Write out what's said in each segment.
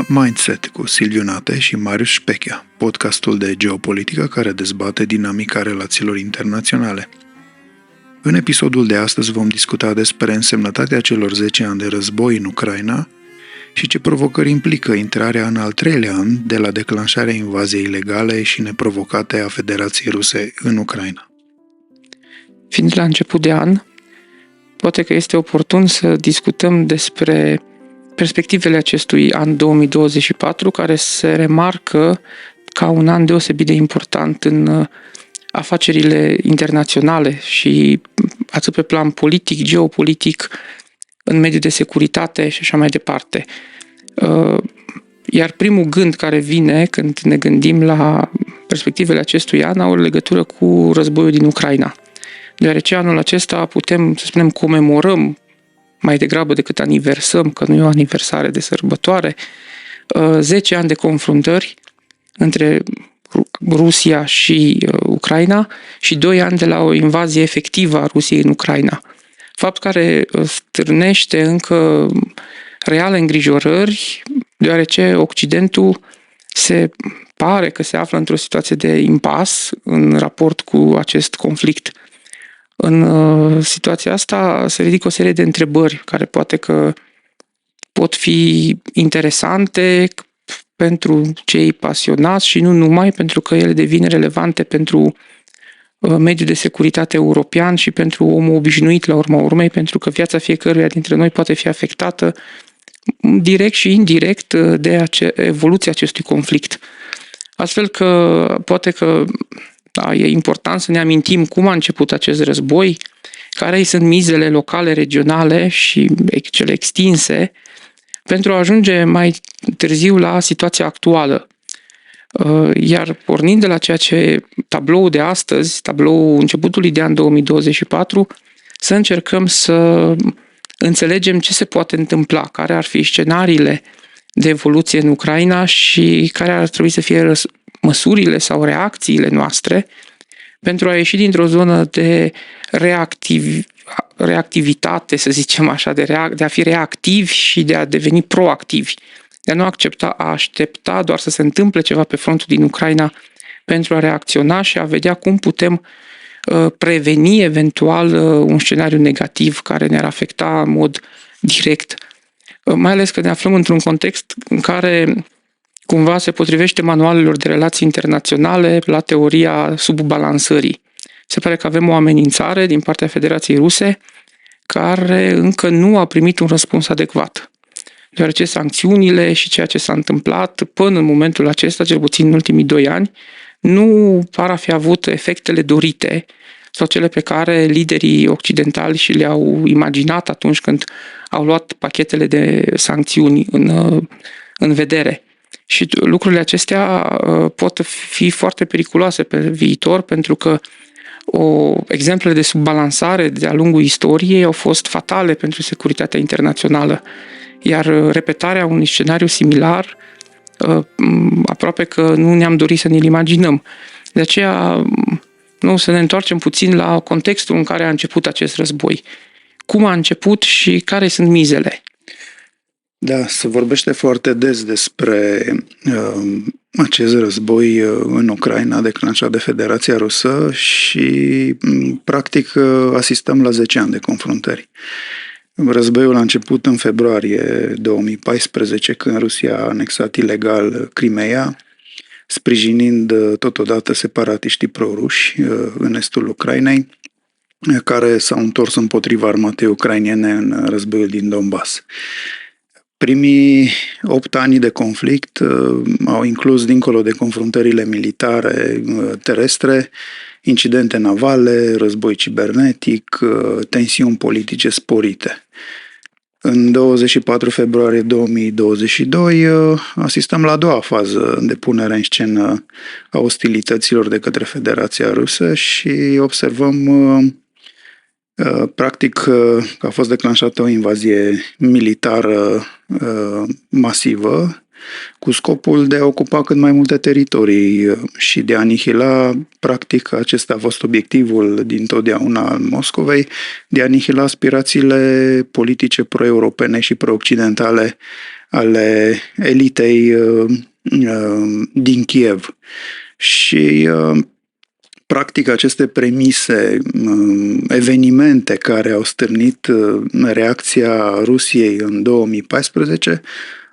la Mindset cu Silviu Nate și Marius Șpechea, podcastul de geopolitică care dezbate dinamica relațiilor internaționale. În episodul de astăzi vom discuta despre însemnătatea celor 10 ani de război în Ucraina și ce provocări implică intrarea în al treilea an de la declanșarea invaziei ilegale și neprovocate a Federației Ruse în Ucraina. Fiind la început de an, poate că este oportun să discutăm despre perspectivele acestui an 2024, care se remarcă ca un an deosebit de important în afacerile internaționale și atât pe plan politic, geopolitic, în mediul de securitate și așa mai departe. Iar primul gând care vine când ne gândim la perspectivele acestui an au legătură cu războiul din Ucraina. Deoarece anul acesta putem, să spunem, comemorăm mai degrabă decât aniversăm, că nu e o aniversare de sărbătoare, 10 ani de confruntări între Rusia și Ucraina și 2 ani de la o invazie efectivă a Rusiei în Ucraina. Fapt care stârnește încă reale îngrijorări, deoarece Occidentul se pare că se află într-o situație de impas în raport cu acest conflict. În situația asta se ridică o serie de întrebări care poate că pot fi interesante pentru cei pasionați și nu numai, pentru că ele devin relevante pentru mediul de securitate european și pentru omul obișnuit la urma urmei, pentru că viața fiecăruia dintre noi poate fi afectată direct și indirect de evoluția acestui conflict. Astfel că poate că e important să ne amintim cum a început acest război, care sunt mizele locale, regionale și cele extinse, pentru a ajunge mai târziu la situația actuală. Iar pornind de la ceea ce tabloul de astăzi, tabloul începutului de an 2024, să încercăm să înțelegem ce se poate întâmpla, care ar fi scenariile de evoluție în Ucraina și care ar trebui să fie măsurile sau reacțiile noastre pentru a ieși dintr-o zonă de reactivitate, să zicem așa, de a fi reactivi și de a deveni proactivi, de a nu aștepta doar să se întâmple ceva pe frontul din Ucraina pentru a reacționa și a vedea cum putem preveni eventual un scenariu negativ care ne-ar afecta în mod direct. Mai ales că ne aflăm într-un context în care cumva se potrivește manualelor de relații internaționale la teoria subbalansării. Se pare că avem o amenințare din partea Federației Ruse care încă nu a primit un răspuns adecvat. Deoarece sancțiunile și ceea ce s-a întâmplat până în momentul acesta, cel puțin în ultimii 2 ani, nu par a fi avut efectele dorite sau cele pe care liderii occidentali și le-au imaginat atunci când au luat pachetele de sancțiuni în vedere. Și lucrurile acestea pot fi foarte periculoase pe viitor, pentru că exemplele de subbalansare de-a lungul istoriei au fost fatale pentru securitatea internațională. Iar repetarea unui scenariu similar, aproape că nu ne-am dorit să ne-l imaginăm. De aceea, să ne întoarcem puțin la contextul în care a început acest război. Cum a început și care sunt mizele? Da, se vorbește foarte des despre acest război în Ucraina declanșat de Federația Rusă și practic asistăm la 10 ani de confruntări. Războiul a început în februarie 2014, când Rusia a anexat ilegal Crimeea, sprijinind totodată separatiștii proruși în estul Ucrainei, care s-au întors împotriva armatei ucrainene în războiul din Donbass. Primii 8 ani de conflict au inclus, dincolo de confruntările militare terestre, incidente navale, război cibernetic, tensiuni politice sporite. În 24 februarie 2022 asistăm la a doua fază de punere în scenă a ostilităților de către Federația Rusă și observăm practic că a fost declanșată o invazie militară masivă cu scopul de a ocupa cât mai multe teritorii și de a anihila, practic, acesta a fost obiectivul dintotdeauna al Moscovei, de a anihila aspirațiile politice pro-europene și pro-occidentale ale elitei din Kiev. Și practic aceste premise, evenimente care au stârnit reacția Rusiei în 2014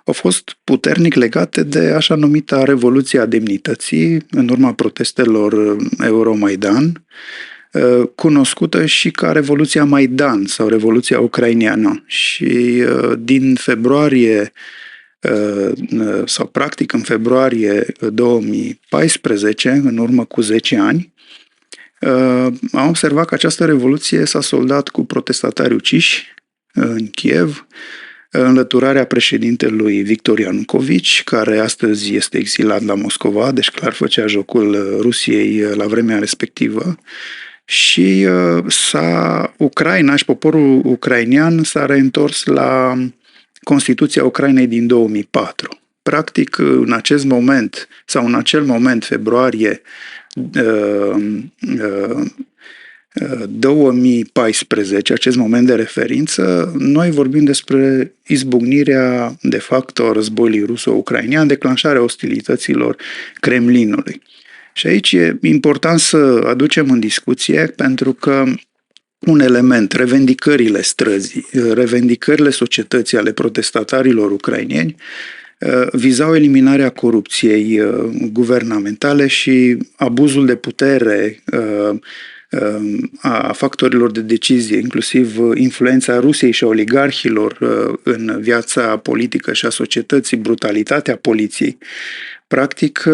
au fost puternic legate de așa numita Revoluție a Demnității, în urma protestelor Euromaidan, cunoscută și ca Revoluția Maidan sau Revoluția Ucraineană. Și din februarie sau practic în februarie 2014, în urmă cu 10 ani, am observat că această revoluție s-a soldat cu protestatari uciși în Kiev, înlăturarea președintelui Victor Ianucovici, care astăzi este exilat la Moscova, deci clar făcea jocul Rusiei la vremea respectivă, și Ucraina și poporul ucrainean s-a reîntors la Constituția Ucrainei din 2004. Practic, în acest moment, sau în acel moment, februarie 2014, acest moment de referință, noi vorbim despre izbucnirea de facto a războiului ruso-ucrainean, declanșarea ostilităților Kremlinului. Și aici e important să aducem în discuție, pentru că un element, revendicările străzii, revendicările societății ale protestatarilor ucraineni vizau eliminarea corupției guvernamentale și abuzul de putere a factorilor de decizie, inclusiv influența Rusiei și a oligarhilor în viața politică și a societății, brutalitatea poliției. Practic,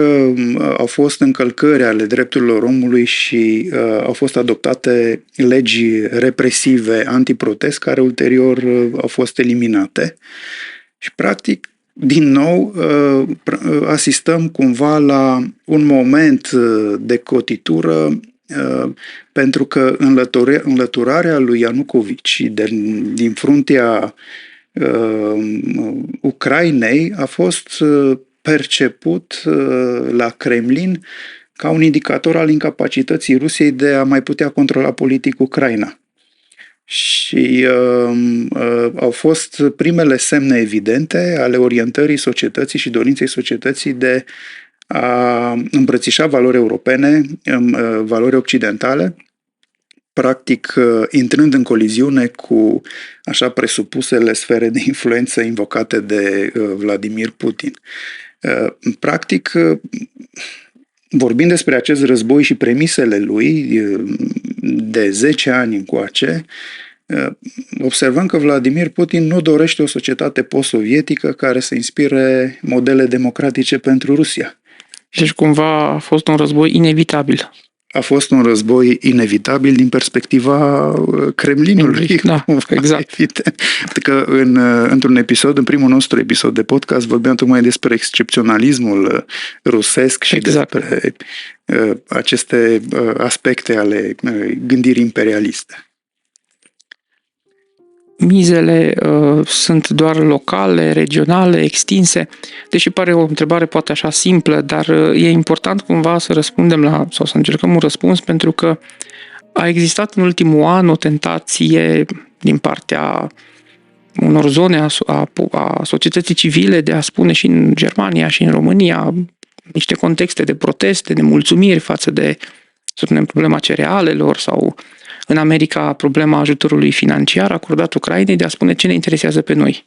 au fost încălcări ale drepturilor omului și au fost adoptate legi represive antiprotest, care ulterior au fost eliminate. Și, practic, din nou, asistăm cumva la un moment de cotitură, pentru că înlăturarea lui Ianucovici din fruntea Ucrainei a fost perceput la Kremlin ca un indicator al incapacității Rusiei de a mai putea controla politic Ucraina. Și au fost primele semne evidente ale orientării societății și dorinței societății de a îmbrățișa valori europene, valori occidentale, practic intrând în coliziune cu așa presupusele sfere de influență invocate de Vladimir Putin. Practic, vorbind despre acest război și premisele lui de 10 ani încoace, observăm că Vladimir Putin nu dorește o societate post-sovietică care să inspire modele democratice pentru Rusia. Deci cumva a fost un război inevitabil. A fost un război inevitabil din perspectiva Kremlinului. Da, exact. Evident. Că într-un episod, în primul nostru episod de podcast, vorbeam tocmai despre excepționalismul rusesc și despre aceste aspecte ale gândirii imperialiste. Mizele sunt doar locale, regionale, extinse, deși pare o întrebare poate așa simplă, dar e important cumva să răspundem sau să încercăm un răspuns, pentru că a existat în ultimul an o tentație din partea unor zone a societății civile de a spune și în Germania și în România niște contexte de proteste, de mulțumiri față de, să spunem, problema cerealelor sau în America problema ajutorului financiar acordat Ucrainei, de a spune ce ne interesează pe noi.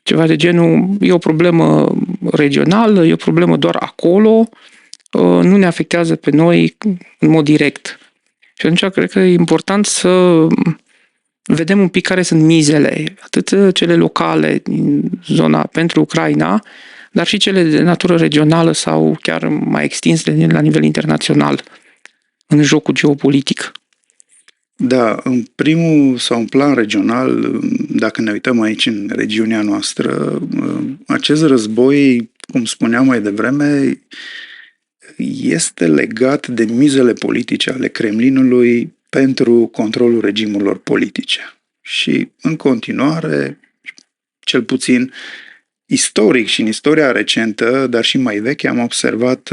Ceva de genul, e o problemă regională, e o problemă doar acolo, nu ne afectează pe noi în mod direct. Și atunci cred că e important să vedem un pic care sunt mizele, atât cele locale din zona pentru Ucraina, dar și cele de natură regională sau chiar mai extinse la nivel internațional în jocul geopolitic. Da, în primul sau în plan regional, dacă ne uităm aici în regiunea noastră, acest război, cum spuneam mai devreme, este legat de mizele politice ale Kremlinului pentru controlul regimurilor politice. Și în continuare, cel puțin, istoric și în istoria recentă, dar și mai veche, am observat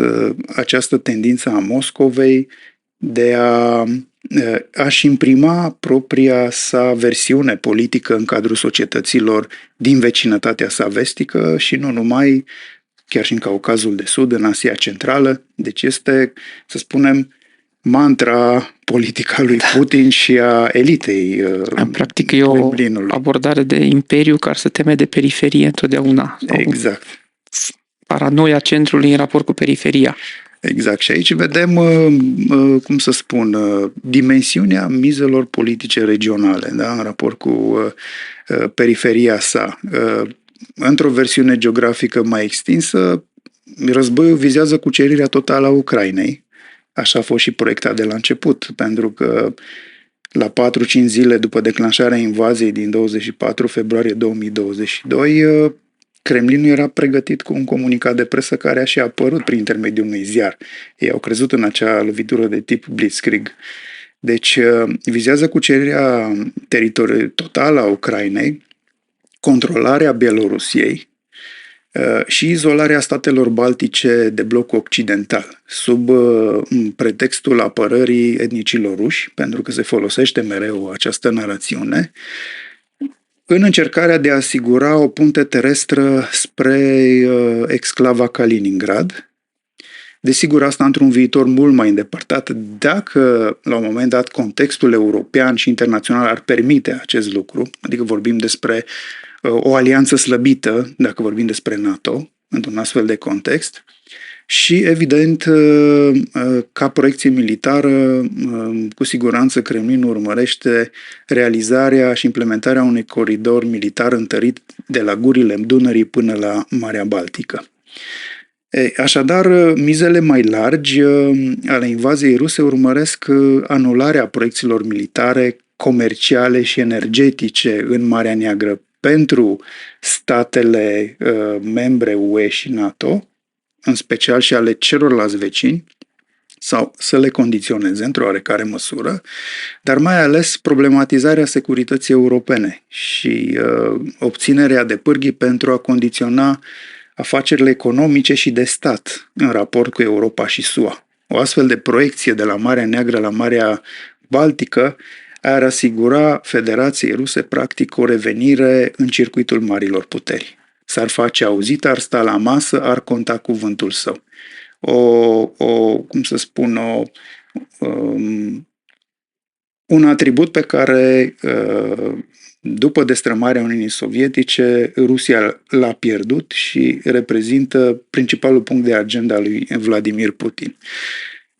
această tendință a Moscovei de a-și imprima propria sa versiune politică în cadrul societăților din vecinătatea sa vestică și nu numai, chiar și în Caucazul de Sud, în Asia Centrală. Deci este, să spunem, mantra politică a lui Putin și a elitei Practic e o Kremlinului. abordare de imperiu care se teme de periferie întotdeauna. Sau Exact. paranoia centrului în raport cu periferia. Exact. Și aici vedem, cum să spun, dimensiunea mizelor politice regionale, da? În raport cu periferia sa. Într-o versiune geografică mai extinsă, războiul vizează cucerirea totală a Ucrainei. Așa a fost și proiectat de la început, pentru că la 4-5 zile după declanșarea invaziei din 24 februarie 2022, Kremlinul era pregătit cu un comunicat de presă care a și apărut prin intermediul unui ziar. Ei au crezut în acea lovitură de tip Blitzkrieg. Deci vizează cucerirea totală a Ucrainei, controlarea Bielorusiei și izolarea statelor baltice de blocul occidental, sub pretextul apărării etnicilor ruși, pentru că se folosește mereu această narațiune, în încercarea de a asigura o punte terestră spre exclava Kaliningrad. Desigur, asta într-un viitor mult mai îndepărtat, dacă la un moment dat contextul european și internațional ar permite acest lucru, adică vorbim despre o alianță slăbită, dacă vorbim despre NATO, într-un astfel de context, și, evident, ca proiecție militară, cu siguranță Kremlinul urmărește realizarea și implementarea unui coridor militar întărit de la gurile Dunării până la Marea Baltică. Așadar, mizele mai largi ale invaziei ruse urmăresc anularea proiecțiilor militare, comerciale și energetice în Marea Neagră pentru statele membre UE și NATO, în special și ale celorlalți vecini, sau să le condiționeze într-o oarecare măsură, dar mai ales problematizarea securității europene și obținerea de pârghii pentru a condiționa afacerile economice și de stat în raport cu Europa și SUA. O astfel de proiecție de la Marea Neagră la Marea Baltică ar asigura Federației Ruse practic o revenire în circuitul marilor puteri. S-ar face auzit, ar sta la masă, ar conta cuvântul său. Un atribut pe care, după destrămarea Uniunii Sovietice, Rusia l-a pierdut și reprezintă principalul punct de agenda a lui Vladimir Putin.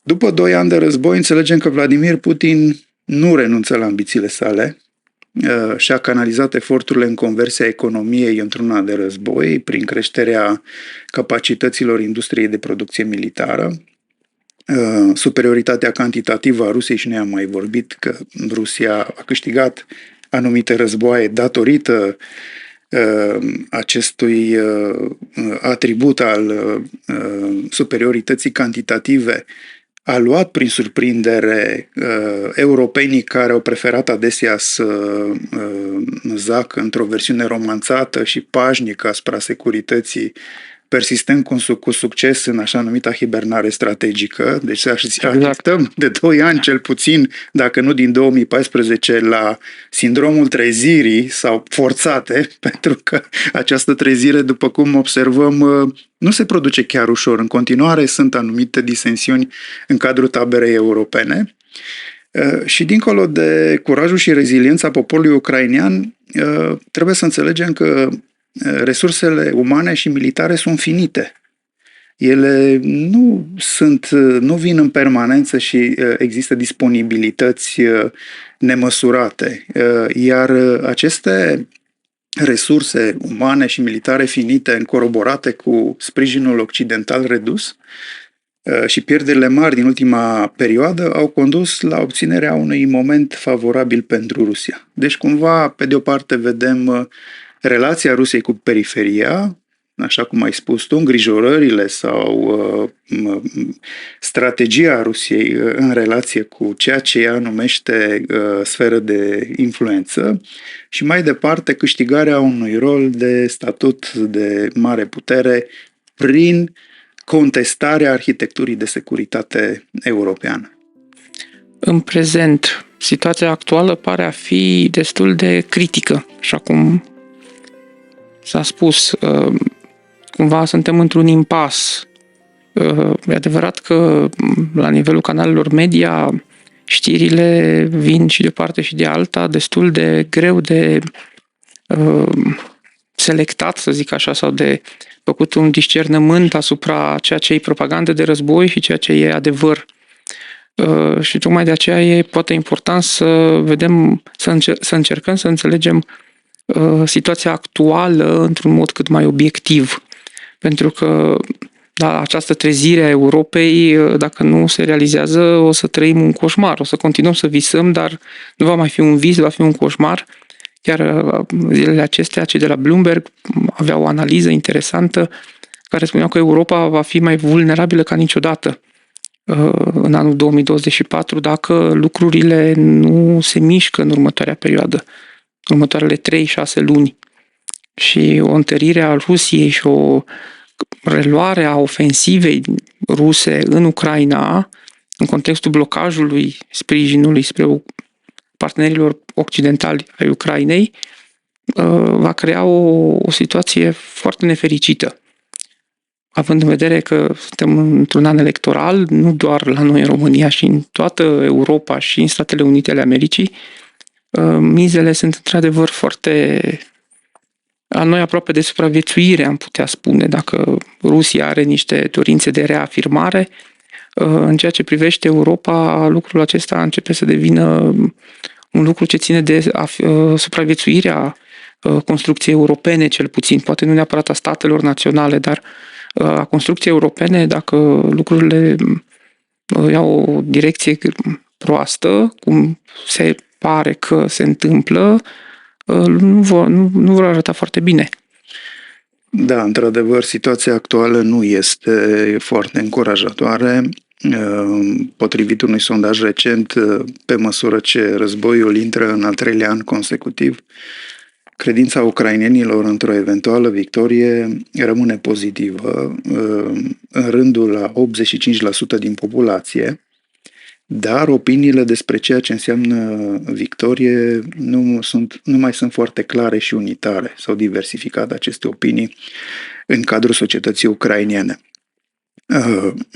După 2 ani de război, înțelegem că Vladimir Putin nu renunță la ambițiile sale, și-a canalizat eforturile în conversia economiei într-una de război, prin creșterea capacităților industriei de producție militară, superioritatea cantitativă a Rusiei, și noi am mai vorbit că Rusia a câștigat anumite războaie datorită acestui atribut al superiorității cantitative. A luat prin surprindere europenii care au preferat adesea să zacă într-o versiune romanțată și pașnică asupra securității, persistând cu succes în așa numita hibernare strategică. Deci asistăm de 2 ani cel puțin, dacă nu din 2014, la sindromul trezirii sau forțate, pentru că această trezire, după cum observăm, nu se produce chiar ușor. În continuare sunt anumite disensiuni în cadrul taberei europene. Și dincolo de curajul și reziliența poporului ucrainean, trebuie să înțelegem că resursele umane și militare sunt finite. Ele nu vin în permanență și există disponibilități nemăsurate. Iar aceste resurse umane și militare finite, încoroborate cu sprijinul occidental redus și pierderile mari din ultima perioadă, au condus la obținerea unui moment favorabil pentru Rusia. Deci, cumva, pe de o parte vedem relația Rusiei cu periferia, așa cum ai spus tu, îngrijorările sau strategia Rusiei în relație cu ceea ce ea numește sferă de influență și mai departe câștigarea unui rol de statut de mare putere prin contestarea arhitecturii de securitate europeană. În prezent, situația actuală pare a fi destul de critică, așa cum s-a spus. Cumva suntem într-un impas. E adevărat că la nivelul canalelor media știrile vin și de o parte și de alta destul de greu de selectat, să zic așa, sau de făcut un discernământ asupra ceea ce e propagandă de război și ceea ce e adevăr. Și tocmai de aceea e poate important să vedem, să încercăm să înțelegem situația actuală într-un mod cât mai obiectiv. Pentru că această trezire a Europei, dacă nu se realizează, o să trăim un coșmar. O să continuăm să visăm, dar nu va mai fi un vis, va fi un coșmar. Chiar zilele acestea, cei de la Bloomberg aveau o analiză interesantă care spuneau că Europa va fi mai vulnerabilă ca niciodată în anul 2024 dacă lucrurile nu se mișcă în următoarea perioadă, în următoarele 3-6 luni. Și o întărire a Rusiei și o reluare a ofensivei ruse în Ucraina, în contextul blocajului sprijinului spre partenerilor occidentali ai Ucrainei, va crea o situație foarte nefericită. Având în vedere că suntem într-un an electoral, nu doar la noi în România, și în toată Europa și în Statele Unite ale Americii, mizele sunt într-adevăr foarte a noi aproape de supraviețuire, am putea spune, dacă Rusia are niște dorințe de reafirmare. În ceea ce privește Europa, lucrul acesta începe să devină un lucru ce ține de supraviețuirea construcției europene, cel puțin, poate nu neapărat a statelor naționale, dar a construcției europene, dacă lucrurile iau o direcție proastă, cum se pare că se întâmplă, nu vor arăta foarte bine. Da, într-adevăr, situația actuală nu este foarte încurajatoare. Potrivit unui sondaj recent, pe măsură ce războiul intră în al 3-lea an consecutiv, credința ucrainenilor într-o eventuală victorie rămâne pozitivă în rândul la 85% din populație, dar opiniile despre ceea ce înseamnă victorie nu mai sunt foarte clare și unitare. S-au diversificat aceste opinii în cadrul societății ucrainene.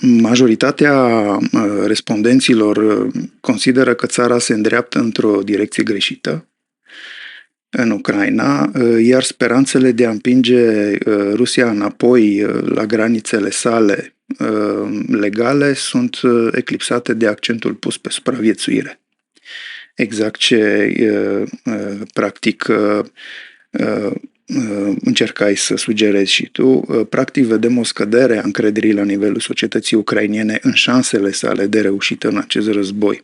Majoritatea respondenților consideră că țara se îndreaptă într-o direcție greșită în Ucraina, iar speranțele de a împinge Rusia înapoi la granițele sale legale sunt eclipsate de accentul pus pe supraviețuire. Exact ce practic încercai să sugerezi și tu. Practic vedem o scădere a încrederii la nivelul societății ucrainene în șansele sale de reușită în acest război.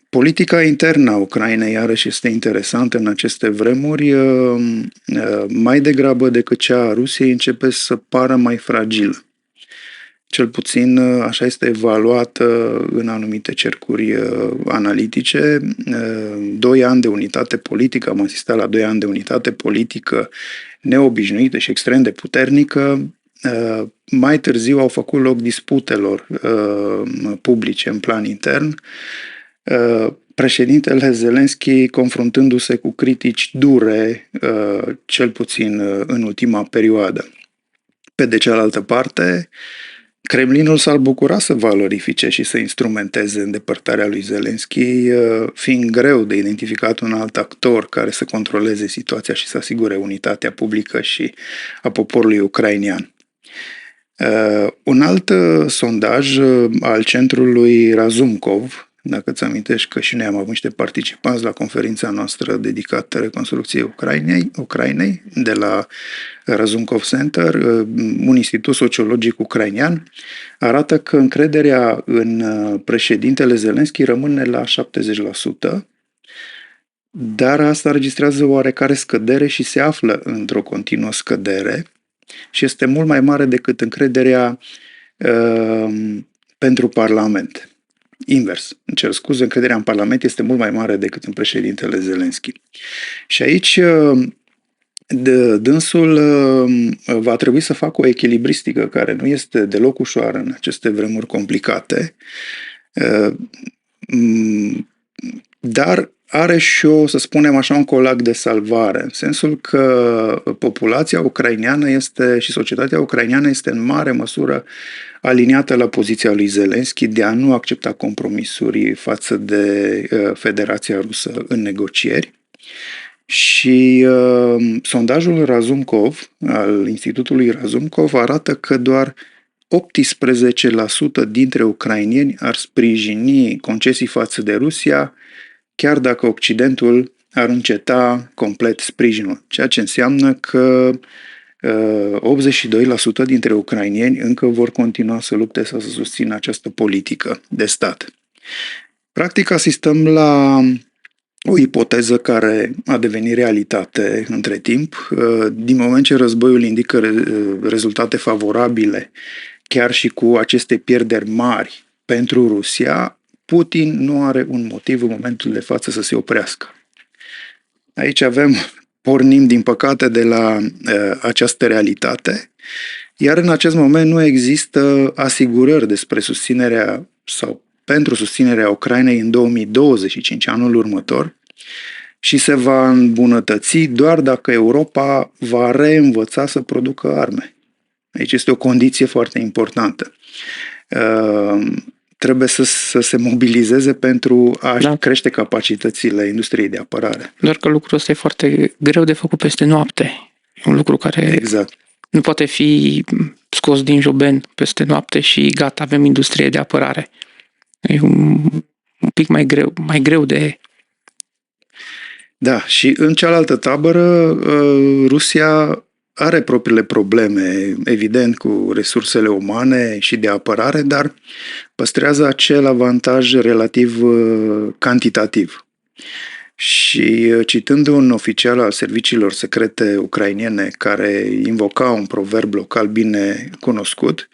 Politica internă a Ucrainei, iarăși, este interesantă în aceste vremuri. Mai degrabă decât cea a Rusiei, începe să pară mai fragilă. Cel puțin așa este evaluată în anumite cercuri analitice. 2 ani de unitate politică, am asistat la 2 ani de unitate politică neobișnuită și extrem de puternică. Mai târziu au făcut loc disputelor publice în plan intern, președintele Zelenski confruntându-se cu critici dure, cel puțin în ultima perioadă. Pe de cealaltă parte, Kremlinul s-ar bucura să valorifice și să instrumenteze îndepărtarea lui Zelenski, fiind greu de identificat un alt actor care să controleze situația și să asigure unitatea publică și a poporului ucrainean. Un alt sondaj al centrului Razumkov, dacă îți amintești că și noi am avut niște participanți la conferința noastră dedicată reconstrucției Ucrainei de la Razumkov Center, un institut sociologic ucrainean, arată că încrederea în președintele Zelenski rămâne la 70%, dar asta registrează o oarecare scădere și se află într-o continuă scădere și este mult mai mare decât încrederea pentru Parlament. Invers, îmi cer scuze, încrederea în Parlament este mult mai mare decât în președintele Zelensky. Și aici dânsul va trebui să facă o echilibristică care nu este deloc ușoară în aceste vremuri complicate, dar are și o, să spunem așa, un colac de salvare, în sensul că populația ucraineană este și societatea ucraineană este în mare măsură aliniată la poziția lui Zelensky de a nu accepta compromisuri față de Federația Rusă în negocieri. Și sondajul Razumkov, al Institutului Razumkov, arată că doar 18% dintre ucrainieni ar sprijini concesii față de Rusia, chiar dacă Occidentul ar înceta complet sprijinul, ceea ce înseamnă că 82% dintre ucrainieni încă vor continua să lupte sau să susțină această politică de stat. Practic asistăm la o ipoteză care a devenit realitate între timp. Din moment ce războiul indică rezultate favorabile, chiar și cu aceste pierderi mari pentru Rusia, Putin nu are un motiv în momentul de față să se oprească. Aici pornim din păcate de la această realitate, iar în acest moment nu există asigurări despre susținerea sau pentru susținerea Ucrainei în 2025, anul următor, și se va îmbunătăți doar dacă Europa va reînvăța să producă arme. Aici este o condiție foarte importantă. Trebuie să se mobilizeze pentru a crește capacitățile industriei de apărare. Doar că lucrul ăsta e foarte greu de făcut peste noapte. E un lucru care nu poate fi scos din joben peste noapte și gata, avem industrie de apărare. E un pic mai greu de... Da, și în cealaltă tabără, Rusia are propriile probleme, evident, cu resursele umane și de apărare, dar păstrează acel avantaj relativ cantitativ. Și citând un oficial al serviciilor secrete ucrainene care invoca un proverb local bine cunoscut,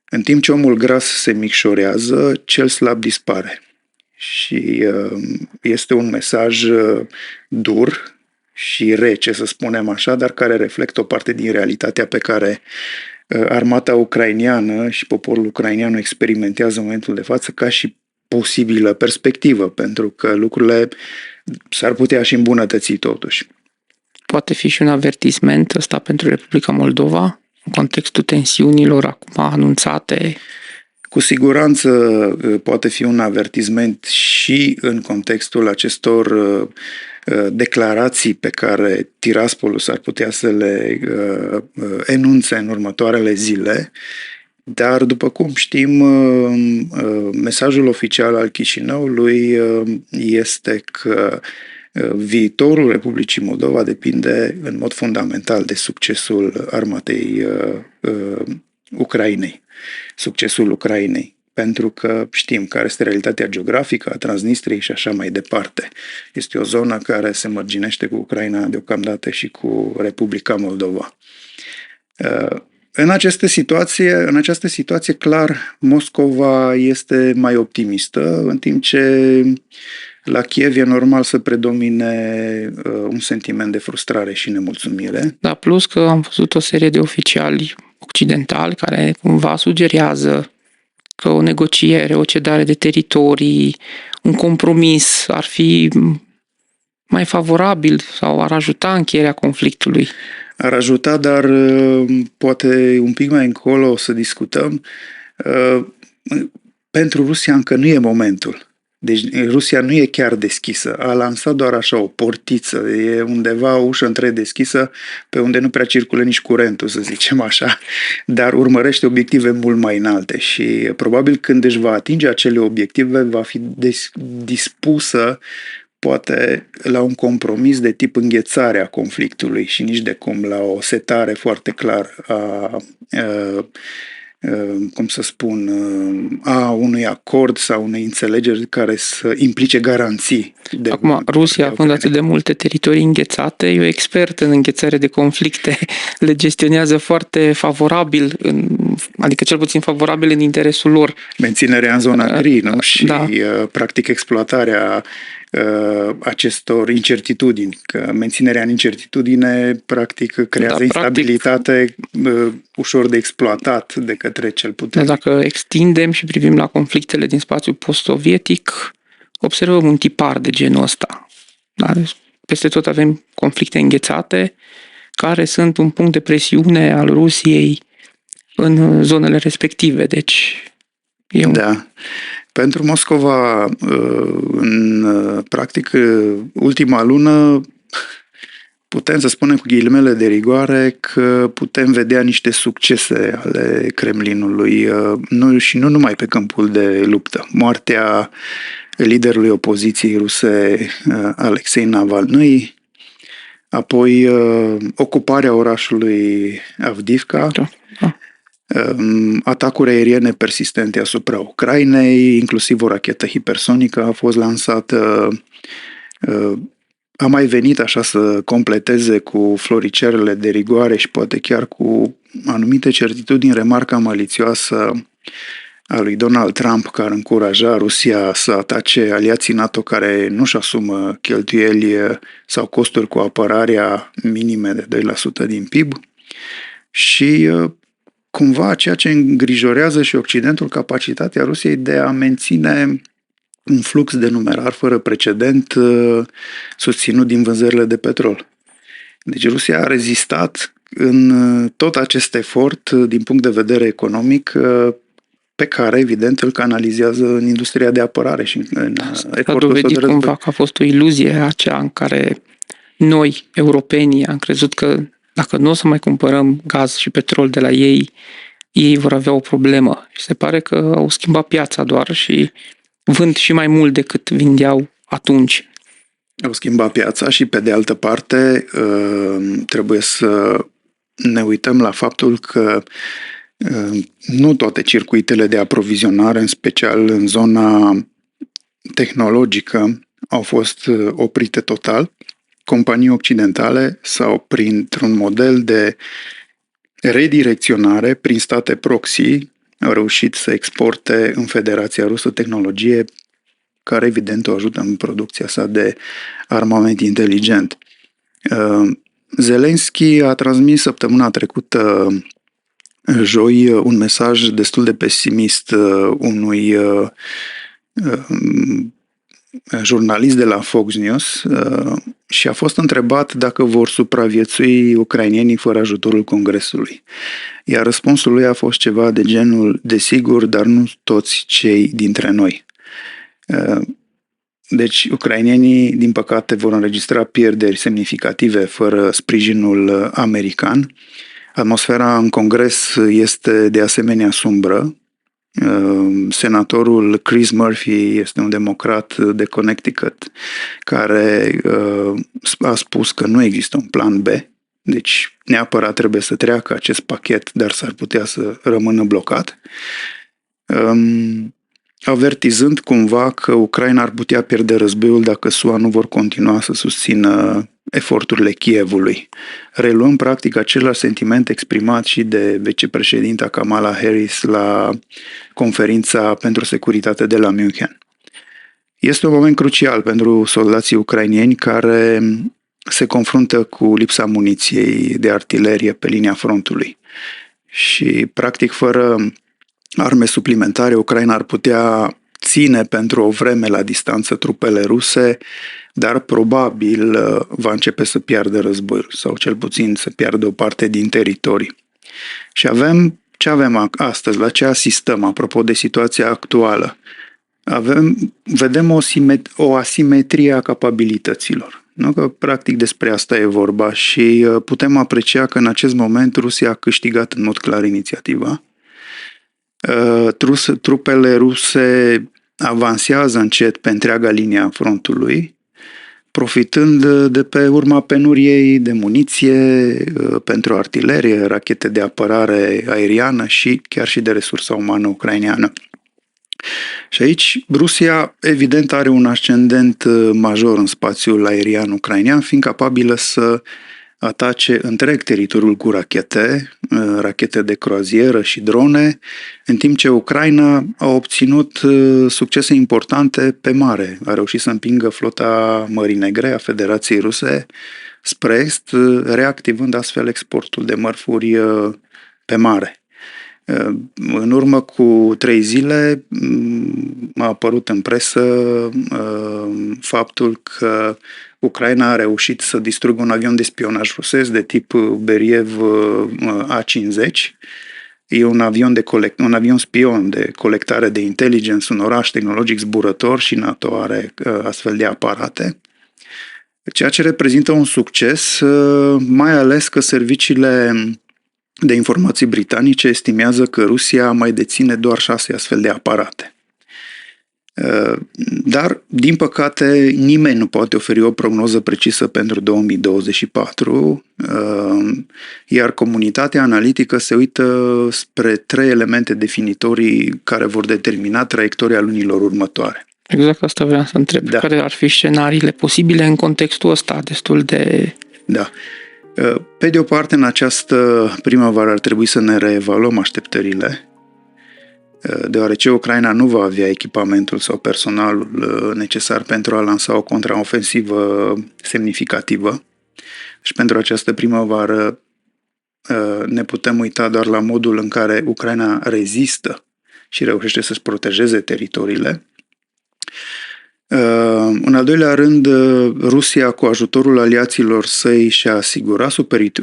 în timp ce omul gras se micșorează, cel slab dispare. Și este un mesaj dur și rece, să spunem așa, dar care reflectă o parte din realitatea pe care armata ucraineană și poporul ucrainean o experimentează în momentul de față ca și posibilă perspectivă, pentru că lucrurile s-ar putea și îmbunătăți totuși. Poate fi și un avertisment ăsta pentru Republica Moldova, în contextul tensiunilor acum anunțate? Cu siguranță poate fi un avertisment și în contextul acestor declarații pe care Tiraspolul s-ar putea să le enunțe în următoarele zile, dar după cum știm, mesajul oficial al Chișinăului este că viitorul Republicii Moldova depinde în mod fundamental de succesul armatei Ucrainei, succesul Ucrainei, pentru că știm care este realitatea geografică a Transnistriei și așa mai departe. Este o zonă care se mărginește cu Ucraina deocamdată și cu Republica Moldova. În această situație, clar, Moscova este mai optimistă, în timp ce la Kiev e normal să predomine un sentiment de frustrare și nemulțumire. Da, plus că am văzut o serie de oficiali occidentali care cumva sugerează că o negociere, o cedare de teritorii, un compromis ar fi mai favorabil sau ar ajuta încheierea conflictului. Ar ajuta, dar poate un pic mai încolo o să discutăm. Pentru Rusia încă nu e momentul. Deci Rusia nu e chiar deschisă, a lansat doar așa o portiță, e undeva o ușă între deschisă pe unde nu prea circulă nici curentul, să zicem așa, dar urmărește obiective mult mai înalte și probabil când își va atinge acele obiective va fi dispusă poate la un compromis de tip înghețare a conflictului și nici de cum la o setare foarte clară a cum să spun, a unui acord sau unei înțelegeri care să implice garanții. Acum, Rusia, având atât de multe teritorii înghețate, e o expert în înghețare de conflicte, le gestionează foarte favorabil, adică cel puțin favorabil în interesul lor. Menținerea în zona gri, nu? Și Da. practic exploatarea acestor incertitudini, că menținerea în incertitudine practic creează instabilitate ușor de exploatat de către cel puternic. Dacă extindem și privim la conflictele din spațiul post-sovietic, observăm un tipar de genul ăsta. Da? Peste tot avem conflicte înghețate care sunt un punct de presiune al Rusiei în zonele respective. Deci, Da. Pentru Moscova, în practic, ultima lună, putem să spunem cu ghilimele de rigoare că putem vedea niște succese ale Kremlinului, și nu numai pe câmpul de luptă. Moartea liderului opoziției ruse, Alexei Navalny, apoi ocuparea orașului Avdiivka, atacuri aeriene persistente asupra Ucrainei, inclusiv o rachetă hipersonică a fost lansată. A mai venit așa să completeze cu floricerele de rigoare și poate chiar cu anumite certitudini remarca malițioasă a lui Donald Trump, care încuraja Rusia să atace aliații NATO care nu-și asumă cheltuieli sau costuri cu apărarea minime de 2% din PIB. Și cumva ceea ce îngrijorează și Occidentul, capacitatea Rusiei de a menține un flux de numerar fără precedent susținut din vânzările de petrol. Deci Rusia a rezistat în tot acest efort din punct de vedere economic pe care, evident, îl canalizează în industria de apărare și în efortul dovedit cumva că a fost o iluzie aceea în care noi, europenii, am crezut că dacă nu o să mai cumpărăm gaz și petrol de la ei, ei vor avea o problemă. Și se pare că au schimbat piața doar și vând și mai mult decât vindeau atunci. Au schimbat piața și, pe de altă parte, trebuie să ne uităm la faptul că nu toate circuitele de aprovizionare, în special în zona tehnologică, au fost oprite total. Companii occidentale sau printr-un model de redirecționare prin state proxy au reușit să exporte în Federația Rusă tehnologie care evident o ajută în producția sa de armament inteligent. Zelensky a transmis săptămâna trecută, joi, un mesaj destul de pesimist unui jurnalist de la Fox News și a fost întrebat dacă vor supraviețui ucrainenii fără ajutorul Congresului. Iar răspunsul lui a fost ceva de genul: desigur, dar nu toți cei dintre noi. Deci, ucrainenii, din păcate, vor înregistra pierderi semnificative fără sprijinul american. Atmosfera în Congres este de asemenea sumbră. Senatorul Chris Murphy este un democrat de Connecticut care a spus că nu există un plan B, deci neapărat trebuie să treacă acest pachet, dar s-ar putea să rămână blocat, avertizând cumva că Ucraina ar putea pierde războiul dacă SUA nu vor continua să susțină eforturile Kievului. Reluăm practic același sentiment exprimat și de vicepreședinta Kamala Harris la conferința pentru securitate de la München. Este un moment crucial pentru soldații ucrainieni care se confruntă cu lipsa muniției de artilerie pe linia frontului. Și practic fără arme suplimentare, Ucraina ar putea ține pentru o vreme la distanță trupele ruse, dar probabil va începe să piardă războiul sau cel puțin să piardă o parte din teritorii. Și ce avem astăzi, la ce asistăm apropo de situația actuală? Vedem o asimetrie a capabilităților. Nu? Că practic despre asta e vorba și putem aprecia că în acest moment Rusia a câștigat în mod clar inițiativa. Trupele ruse avansează încet pe întreaga linie a frontului. profitând de pe urma penuriei de muniție pentru artilerie, rachete de apărare aeriană și chiar și de resursa umană ucraineană. Și aici Rusia evident are un ascendent major în spațiul aerian ucrainean, fiind capabilă să atace întreg teritoriul cu rachete de croazieră și drone, în timp ce Ucraina a obținut succese importante pe mare. A reușit să împingă flota Mării Negre a Federației Ruse spre est, reactivând astfel exportul de mărfuri pe mare. În urmă cu 3 zile a apărut în presă faptul că Ucraina a reușit să distrugă un avion de spionaj rusesc de tip Beriev A-50. E un avion spion de colectare de intelligence, un oraș tehnologic zburător și NATO are astfel de aparate. Ceea ce reprezintă un succes, mai ales că serviciile de informații britanice estimează că Rusia mai deține doar 6 astfel de aparate. Dar, din păcate, nimeni nu poate oferi o prognoză precisă pentru 2024, iar comunitatea analitică se uită spre 3 elemente definitorii care vor determina traiectoria lunilor următoare. Exact asta vreau să întreb. Da. Care ar fi scenariile posibile în contextul ăsta destul de... Da. Pe de o parte, în această primăvară ar trebui să ne reevaluăm așteptările, deoarece Ucraina nu va avea echipamentul sau personalul necesar pentru a lansa o contraofensivă semnificativă. Și pentru această primăvară ne putem uita doar la modul în care Ucraina rezistă și reușește să-și protejeze teritoriile. În al doilea rând, Rusia, cu ajutorul aliaților săi, și-a asigurat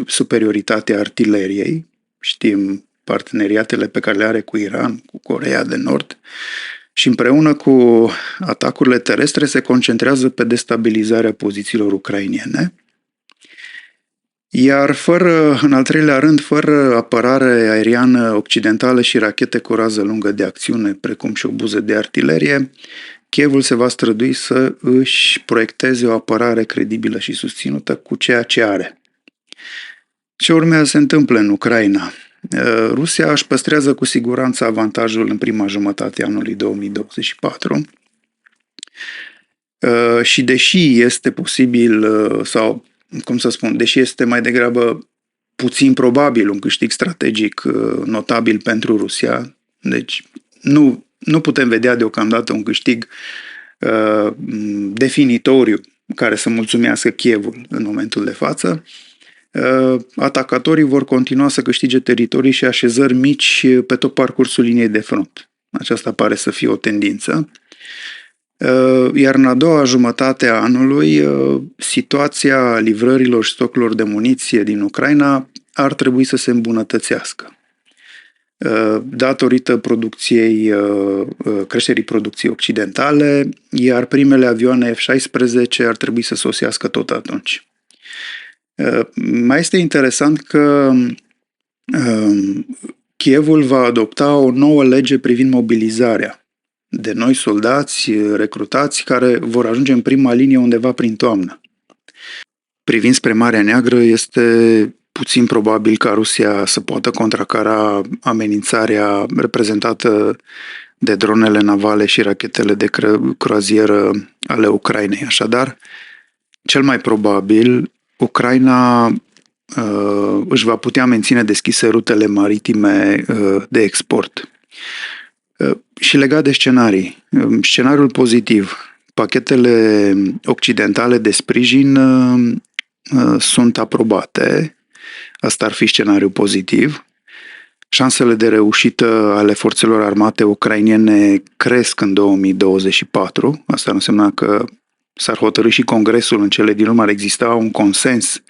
superioritatea artileriei. Știm parteneriatele pe care le are cu Iran, cu Coreea de Nord, și împreună cu atacurile terestre se concentrează pe destabilizarea pozițiilor ucrainene. Iar în al treilea rând, fără apărare aeriană occidentală și rachete cu rază lungă de acțiune, precum și obuze de artilerie, Kievul se va strădui să își proiecteze o apărare credibilă și susținută cu ceea ce are. Ce urmează se întâmplă în Ucraina? Rusia își păstrează cu siguranță avantajul în prima jumătate a anului 2024 și deși este posibil, sau cum să spun, deși este mai degrabă puțin probabil un câștig strategic notabil pentru Rusia, deci nu putem vedea deocamdată un câștig definitoriu care să mulțumească Kievul în momentul de față. Atacatorii vor continua să câștige teritorii și așezări mici pe tot parcursul liniei de front. Aceasta pare să fie o tendință. Iar în a doua jumătate a anului, situația livrărilor și stocurilor de muniție din Ucraina ar trebui să se îmbunătățească datorită creșterii producției occidentale, iar primele avioane F-16 ar trebui să sosească tot atunci. Mai este interesant că Kievul va adopta o nouă lege privind mobilizarea de noi soldați recrutați care vor ajunge în prima linie undeva prin toamnă. Privind spre Marea Neagră, este puțin probabil ca Rusia să poată contracara amenințarea reprezentată de dronele navale și rachetele de croazieră ale Ucrainei. Așadar, cel mai probabil, Ucraina își va putea menține deschise rutele maritime de export. Și legat de scenarii, scenariul pozitiv, pachetele occidentale de sprijin sunt aprobate. Asta ar fi scenariul pozitiv. Șansele de reușită ale forțelor armate ucrainene cresc în 2024. Asta nu înseamnă că s-ar hotărî și Congresul în cele din urmă, ar exista un consens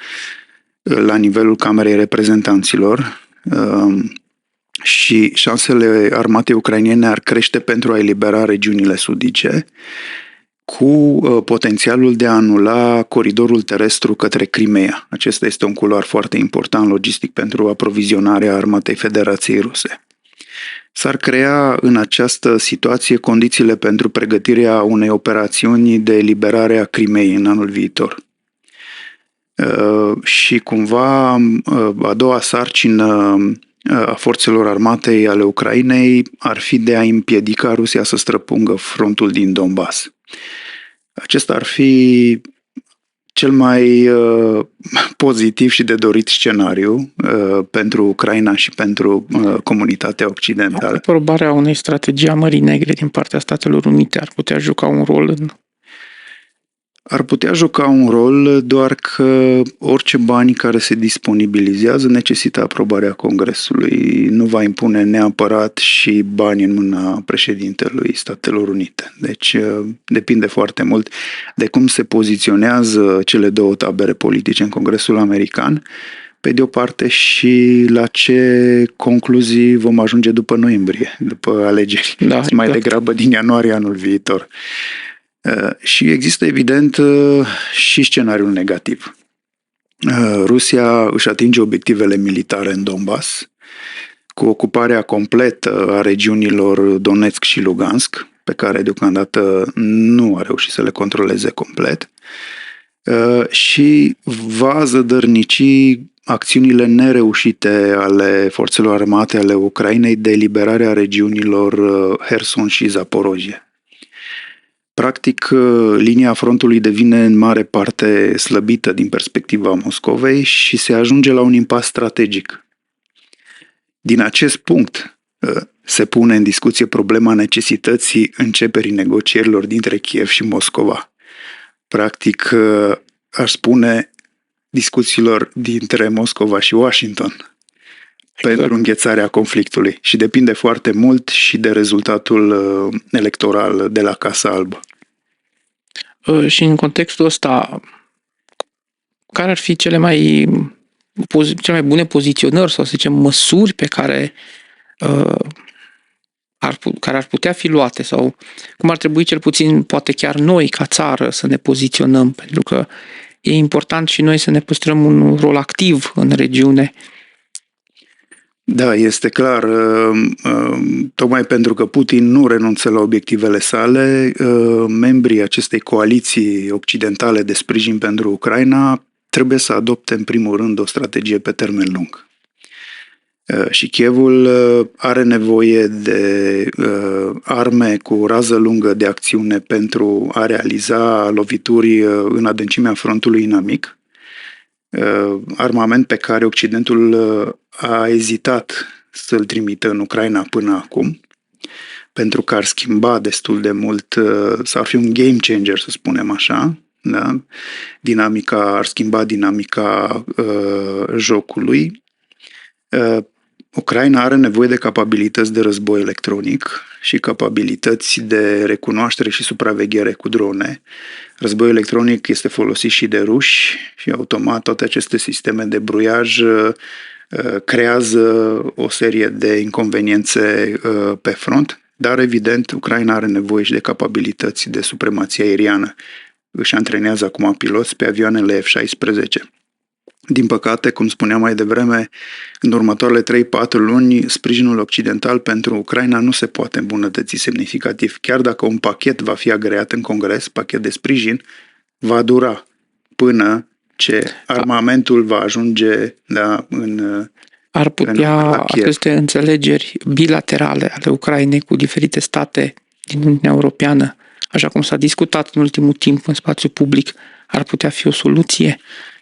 la nivelul Camerei Reprezentanților și șansele armatei ucrainene ar crește pentru a elibera regiunile sudice, cu potențialul de a anula coridorul terestru către Crimea. Acesta este un culoar foarte important logistic pentru aprovizionarea armatei Federației Ruse. S-ar crea în această situație condițiile pentru pregătirea unei operațiuni de eliberare a Crimeei în anul viitor. Și cumva a doua sarcină a forțelor armate ale Ucrainei ar fi de a împiedica Rusia să străpungă frontul din Donbass. Acesta ar fi cel mai pozitiv și de dorit scenariu pentru Ucraina și pentru comunitatea occidentală. Aprobarea unei strategii a Mării Negre din partea Statelor Unite ar putea juca un rol în... Ar putea juca un rol, doar că orice bani care se disponibilizează necesită aprobarea Congresului. Nu va impune neapărat și bani în mâna președintelui Statelor Unite. Deci depinde foarte mult de cum se poziționează cele două tabere politice în Congresul American, pe de o parte, și la ce concluzii vom ajunge după noiembrie, după alegeri, mai degrabă din ianuarie anul viitor. Și există, evident, și scenariul negativ. Rusia își atinge obiectivele militare în Donbass, cu ocuparea completă a regiunilor Donetsk și Lugansk, pe care deocamdată nu a reușit să le controleze complet, și va zădărnici acțiunile nereușite ale forțelor armate ale Ucrainei de eliberare a regiunilor Herson și Zaporozhye. Practic, linia frontului devine în mare parte slăbită din perspectiva Moscovei și se ajunge la un impas strategic. Din acest punct se pune în discuție problema necesității începerii negocierilor dintre Kiev și Moscova. Practic, aș spune, discuțiilor dintre Moscova și Washington pentru înghețarea conflictului, și depinde foarte mult și de rezultatul electoral de la Casa Albă. Și în contextul ăsta, care ar fi cele mai bune poziționări sau, să zicem, măsuri pe care ar putea fi luate, sau cum ar trebui, cel puțin poate chiar noi ca țară, să ne poziționăm, pentru că e important și noi să ne păstrăm un rol activ în regiune. Da, este clar. Tocmai pentru că Putin nu renunță la obiectivele sale, membrii acestei coaliții occidentale de sprijin pentru Ucraina trebuie să adopte în primul rând o strategie pe termen lung. Și Kievul are nevoie de arme cu rază lungă de acțiune pentru a realiza lovituri în adâncimea frontului inamic, armament pe care Occidentul a ezitat să-l trimită în Ucraina până acum, pentru că ar schimba destul de mult, sau ar fi un game changer, să spunem așa, da? Ar schimba dinamica jocului. Ucraina are nevoie de capabilități de război electronic și capabilități de recunoaștere și supraveghere cu drone. Războiul electronic este folosit și de ruși și automat toate aceste sisteme de bruiaj creează o serie de inconveniențe pe front, dar evident Ucraina are nevoie și de capabilități de supremație aeriană. Își antrenează acum piloți pe avioanele F-16. Din păcate, cum spuneam mai devreme, în următoarele 3-4 luni, sprijinul occidental pentru Ucraina nu se poate îmbunătăți semnificativ. Chiar dacă un pachet va fi agreat în Congres, pachet de sprijin, va dura până ce armamentul va ajunge Ar putea aceste înțelegeri bilaterale ale Ucrainei cu diferite state din Uniunea Europeană, așa cum s-a discutat în ultimul timp în spațiu public, ar putea fi o soluție?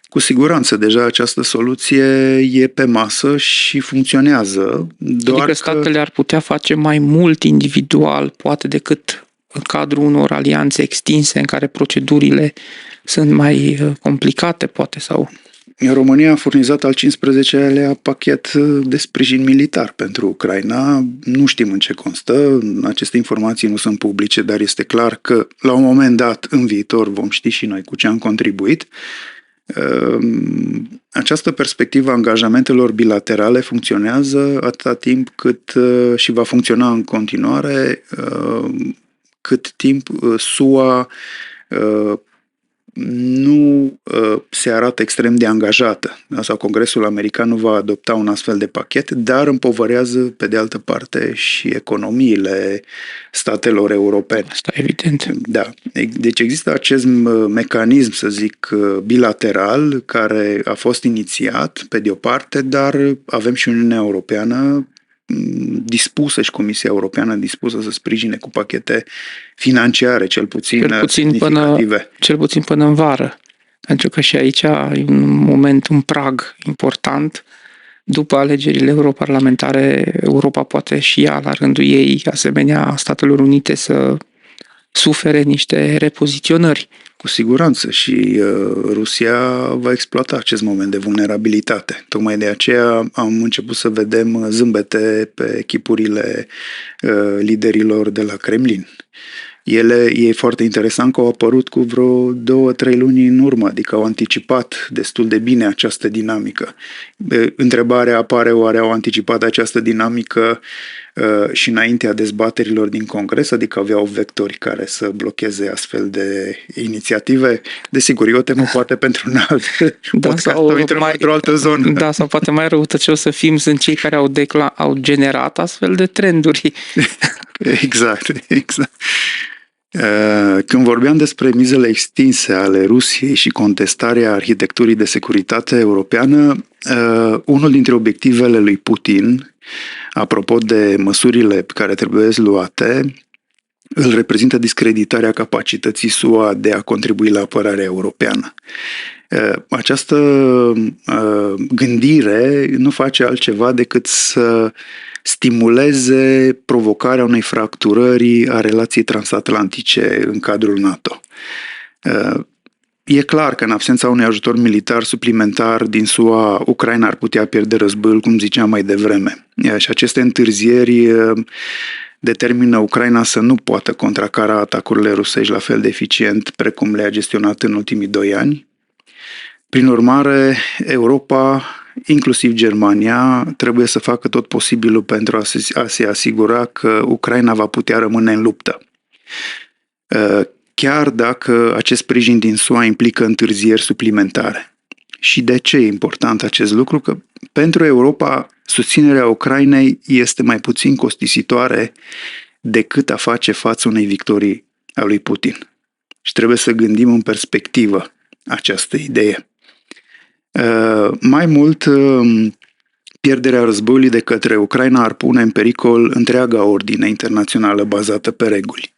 Cu siguranță, deja această soluție e pe masă și funcționează. Adică statele ar putea face mai mult individual, poate, decât în cadrul unor alianțe extinse în care procedurile sunt mai complicate, poate, sau... România a furnizat al 15-lea pachet de sprijin militar pentru Ucraina. Nu știm în ce constă, aceste informații nu sunt publice, dar este clar că la un moment dat, în viitor, vom ști și noi cu ce am contribuit. Această perspectivă a angajamentelor bilaterale funcționează atâta timp cât și va funcționa în continuare cât timp SUA nu se arată extrem de angajată, da? Sau Congresul American nu va adopta un astfel de pachet, dar împovărează pe de altă parte și economiile statelor europene. Asta e evident. Da. Deci există acest mecanism, să zic, bilateral, care a fost inițiat pe de o parte, dar avem și Uniunea Europeană dispusă și Comisia Europeană dispusă să sprijine cu pachete financiare, cel puțin semnificative. Cel puțin până în vară. Pentru că și aici e un moment, un prag important. După alegerile europarlamentare, Europa poate și ea, la rândul ei, asemenea Statelor Unite, să sufere niște repoziționări. Cu siguranță și Rusia va exploata acest moment de vulnerabilitate. Tocmai de aceea am început să vedem zâmbete pe chipurile liderilor de la Kremlin. E foarte interesant că au apărut cu vreo 2-3 luni în urmă, adică au anticipat destul de bine această dinamică. Întrebarea apare, oare au anticipat această dinamică și înaintea dezbaterilor din Congres, adică aveau vectori care să blocheze astfel de inițiative? Desigur, e o temă poate pentru un alt podcast, sau intrăm într-o altă zonă. Da, sau poate mai răutăcios să fim, sunt cei care au generat astfel de trenduri. Exact. Când vorbeam despre mizele extinse ale Rusiei și contestarea arhitecturii de securitate europeană, unul dintre obiectivele lui Putin, apropo de măsurile care trebuie luate, îl reprezintă discreditarea capacității SUA de a contribui la apărarea europeană. Această gândire nu face altceva decât să stimuleze provocarea unei fracturări a relației transatlantice în cadrul NATO. E clar că în absența unui ajutor militar suplimentar din SUA, Ucraina ar putea pierde războiul, cum ziceam mai devreme. Și aceste întârzieri determină Ucraina să nu poată contracara atacurile rusești la fel de eficient precum le-a gestionat în ultimii 2 ani. Prin urmare, Europa, inclusiv Germania, trebuie să facă tot posibilul pentru a se asigura că Ucraina va putea rămâne în luptă. Chiar dacă acest sprijin din SUA implică întârzieri suplimentare. Și de ce e important acest lucru? Că pentru Europa, susținerea Ucrainei este mai puțin costisitoare decât a face față unei victorii a lui Putin. Și trebuie să gândim în perspectivă această idee. Mai mult, pierderea războiului de către Ucraina ar pune în pericol întreaga ordine internațională bazată pe reguli.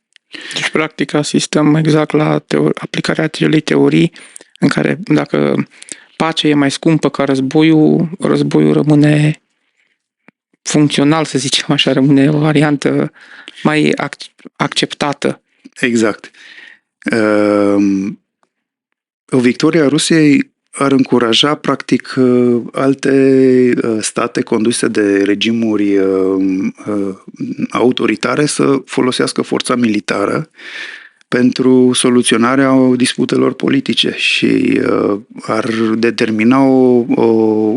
Deci, practic, asistăm exact la aplicarea acelei teorii în care, dacă pacea e mai scumpă ca războiul rămâne funcțional, să zicem așa, rămâne o variantă mai acceptată. Exact. O victorie a Rusiei ar încuraja, practic, alte state conduse de regimuri autoritare să folosească forța militară pentru soluționarea disputelor politice și ar determina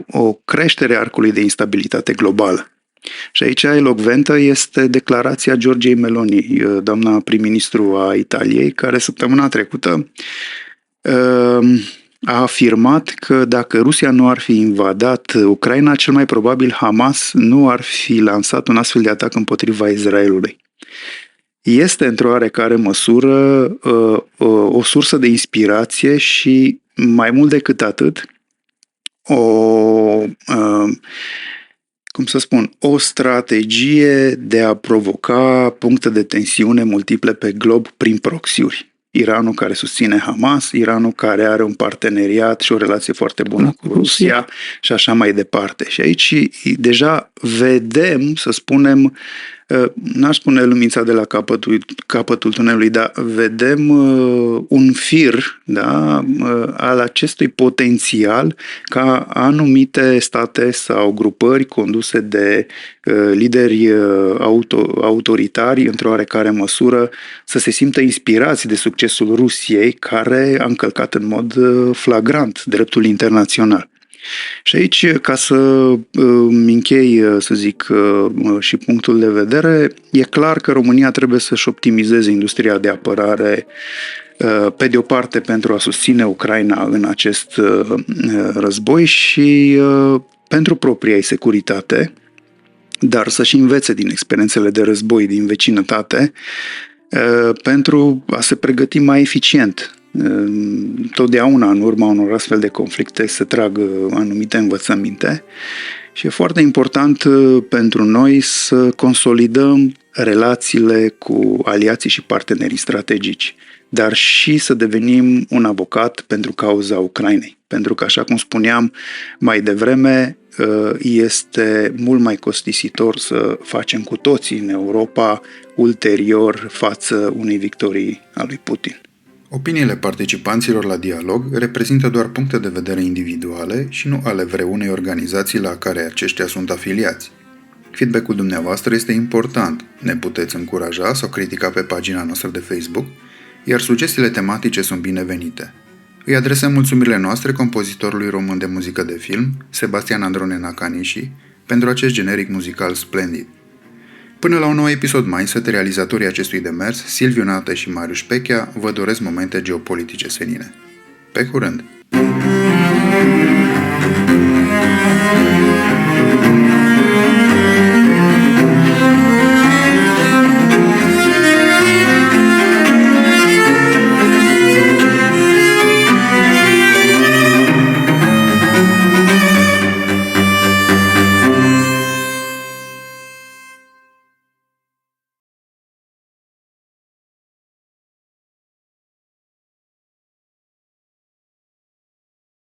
o creștere a arcului de instabilitate globală. Și aici elocventă este declarația Giorgiei Meloni, doamna prim-ministru a Italiei, care săptămâna trecută a afirmat că dacă Rusia nu ar fi invadat Ucraina, cel mai probabil Hamas nu ar fi lansat un astfel de atac împotriva Israelului. Este într-o oarecare măsură o sursă de inspirație și, mai mult decât atât, o strategie de a provoca puncte de tensiune multiple pe glob prin proxiuri. Iranul care susține Hamas, Iranul care are un parteneriat și o relație foarte bună cu Rusia și așa mai departe. Și aici deja vedem, să spunem, n-aș spune lumința de la capătul tunelului, dar vedem un fir, da, al acestui potențial ca anumite state sau grupări conduse de lideri autoritari, într-o oarecare măsură, să se simtă inspirați de succesul Rusiei, care a încălcat în mod flagrant dreptul internațional. Și aici, ca să închei, să zic, și punctul de vedere, e clar că România trebuie să-și optimizeze industria de apărare pe de o parte pentru a susține Ucraina în acest război și pentru propria ei securitate, dar să-și învețe din experiențele de război din vecinătate pentru a se pregăti mai eficient. Totdeauna în urma unor astfel de conflicte se trag anumite învățăminte și e foarte important pentru noi să consolidăm relațiile cu aliații și partenerii strategici, dar și să devenim un avocat pentru cauza Ucrainei. Pentru că, așa cum spuneam mai devreme, este mult mai costisitor să facem cu toții în Europa ulterior față unei victorii a lui Putin. Opiniile participanților la dialog reprezintă doar puncte de vedere individuale și nu ale vreunei organizații la care aceștia sunt afiliați. Feedback-ul dumneavoastră este important. Ne puteți încuraja sau critica pe pagina noastră de Facebook, iar sugestiile tematice sunt binevenite. Îi adresăm mulțumirile noastre compozitorului român de muzică de film, Sebastian Androne Nakanishi, pentru acest generic muzical splendid. Până la un nou episod mindset, realizatorii acestui demers, Silviu Nată și Marius Pechea, vă doresc momente geopolitice senine. Pe curând!